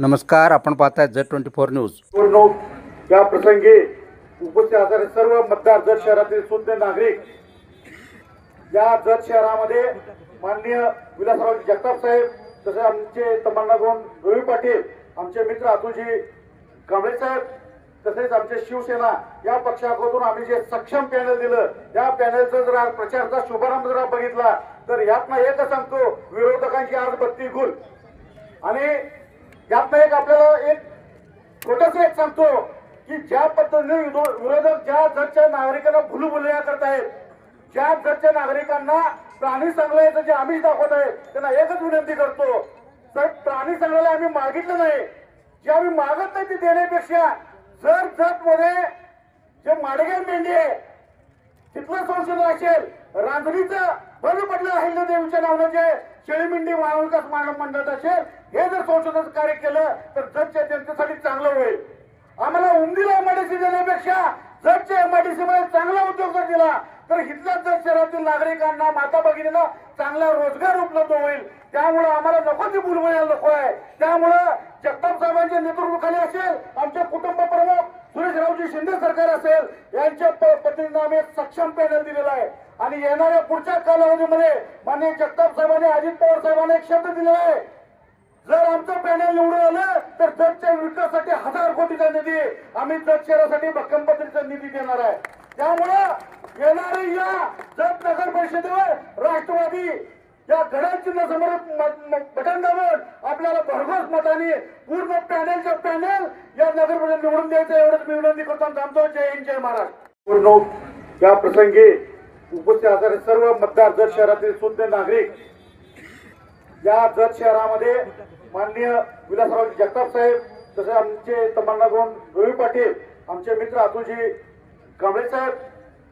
नमस्कार, आपण पाहताय Z24 न्यूज। निवडणूक या प्रसंगी उपस्थित असणारे सर्व मतदार जत शहरातील सुज्ञ नागरिक, या जत शहरामध्ये माननीय विलासराव जगताप साहेब, तसे आमचे तमन्नागोन रवी पाटील, आमचे मित्र अतुलजी कांबळे साहेब, तसेच आमचे शिवसेना या पक्षाकडून आम्ही जे सक्षम पॅनल दिलं, त्या पॅनलचा जर आज प्रचाराचा शुभारंभ जर बघितला तर यातनं एकच सांगतो, विरोधकांची आज बत्ती गुल। आणि यातनं एक आपल्याला एक छोटंसं एक सांगतो की ज्या पद्धतीने विरोधक ज्या जतच्या नागरिकांना भुलभुलैया करत आहेत, ज्या जतच्या नागरिकांना प्राणी संग्रहालयाचं जे आमिष दाखवत आहेत, त्यांना एकच विनंती करतो, तर प्राणी संग्रहालय आम्ही मागितलं नाही, जे आम्ही मागत नाही ते देण्यापेक्षा जर जत मध्ये जे माडगे मेंढी आहे तिथलं संशोधन असेल, रांजणीचं बंद पडलं अहिल्यादेवीच्या नावानं जे शेळी मेंढी महाविकास मंडळ असेल, हे जर संशोधन कार्य केलं तर जतच्या जनतेसाठी चांगलं होईल। आम्हाला उमदीला एमआयडीसी देण्यापेक्षा जतच्या एमआयडीसी मध्ये चांगला उद्योग जर दिला तर इथल्या जत शहरातील नागरिकांना, माता भगिनींना चांगला रोजगार उपलब्ध होईल। त्यामुळे आम्हाला नको ती भुलभुलैया नको आहे। त्यामुळे जगताप साहेबांच्या नेतृत्वाखाली असेल, आमचे कुटुंब प्रमुख सुरेशरावजी शिंदे सरकार असेल, यांच्या पद्धतीने आम्ही सक्षम पॅनल दिलेला आहे। आणि येणाऱ्या पुढच्या कालावधीमध्ये माननीय जगताप साहेबांनी, अजित पवार साहेबांनी एक शब्द दिलेला आहे, जर आमचं पॅनल निवडून आलं तर जतच्या विकासासाठी 1000 कोटीचा निधी आम्ही जत शहरासाठी भक्कम पद्धतीचा निधी देणार आहे। त्यामुळं येणारे या जत नगर परिषदेवर राष्ट्रवादी या घड्याळ चिन्ह समोर बटन दाबून आपल्याला भरघोस मताने पूर्ण पॅनलच्या पॅनल या नगर परिषद निवडून द्यायचं, एवढंच मी विनंती करतो। थांबतो। जय हिंद, जय महाराष्ट्र। निवडणूक या प्रसंगी उपस्थित असणारे सर्व मतदार जत शहरातील सुज्ञ नागरिक, या जत शहरामध्ये माननीय विलासराव जगताप साहेब, तसे आमचे तमन्नागोन रवी पाटील, आमचे मित्र अतुलजी कांबळे साहेब,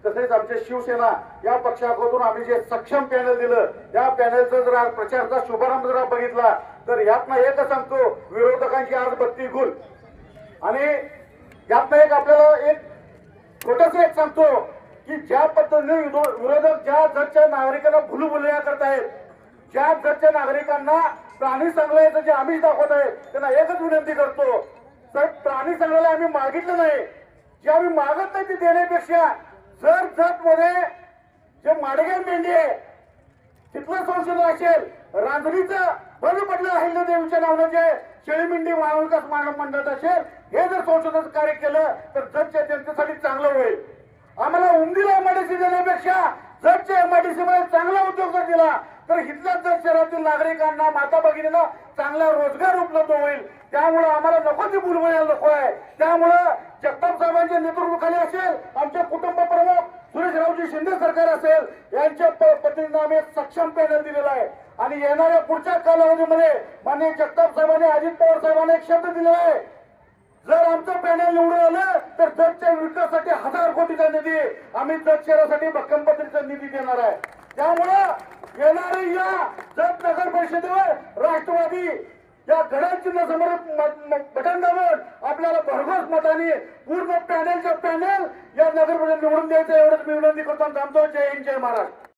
तसेच आमचे शिवसेना या पक्षाकडून आम्ही जे सक्षम पॅनल दिलं, त्या पॅनलचा जर आज प्रचाराचा शुभारंभ जर बघितला तर यातनं एकच सांगतो, विरोधकांची आज बत्ती गुल। आणि यातनं एक आपल्याला एक छोटंसं एक सांगतो की ज्या पद्धतीने विरोधक ज्या जतच्या नागरिकांना भुलभुलैया करत आहेत, ज्या जतच्या नागरिकांना प्राणी संग्रहालयाचं जे आमिष दाखवत आहेत, त्यांना एकच विनंती करतो, तर प्राणी संग्रहालय आम्ही मागितलं नाही, जे आम्ही मागत नाही ते देण्यापेक्षा जर जत मध्ये जे माडगे मेंढी आहे तिथलं संशोधन असेल, रांजणीचं बंद पडलं अहिल्यादेवीच्या नावानं जे शेळी मेंढी महाविकास मंडळ असेल, हे जर संशोधन कार्य केलं तर जतच्या जनतेसाठी चांगलं होईल। आम्हाला उमदीला एमआयडीसी देण्यापेक्षा जतच्या एमआयडीसी मध्ये चांगला उद्योग जर दिला तर इथल्या जत शहरातील नागरिकांना, माता भगिनींना चांगला रोजगार उपलब्ध होईल। त्यामुळे आम्हाला नको ती भुलभुलैया नको आहे। त्यामुळे जगताप साहेबांच्या नेतृत्वाखाली असेल, आमचे कुटुंब प्रमुख सुरेशरावजी शिंदे सरकार असेल, यांच्या पद्धतीने आम्ही सक्षम पॅनल दिलेला आहे। आणि येणाऱ्या पुढच्या कालावधीमध्ये माननीय जगताप साहेबांनी, अजित पवार साहेबांनी एक शब्द दिलेला आहे, जर आमचं पॅनल निवडून आलं तर जतच्या विकासासाठी 1000 कोटीचा निधी आम्ही जत शहरासाठी भक्कम पद्धतीचा निधी देणार आहे। त्यामुळं येणारे या जत नगर परिषदेवर राष्ट्रवादी या घड्याळ चिन्ह समोर बटन दाबून आपल्याला भरघोस मताने पूर्ण पॅनलच्या पॅनल या नगर परिषद निवडून द्यायचं, एवढंच मी विनंती करतो। थांबतो। जय हिंद, जय महाराष्ट्र।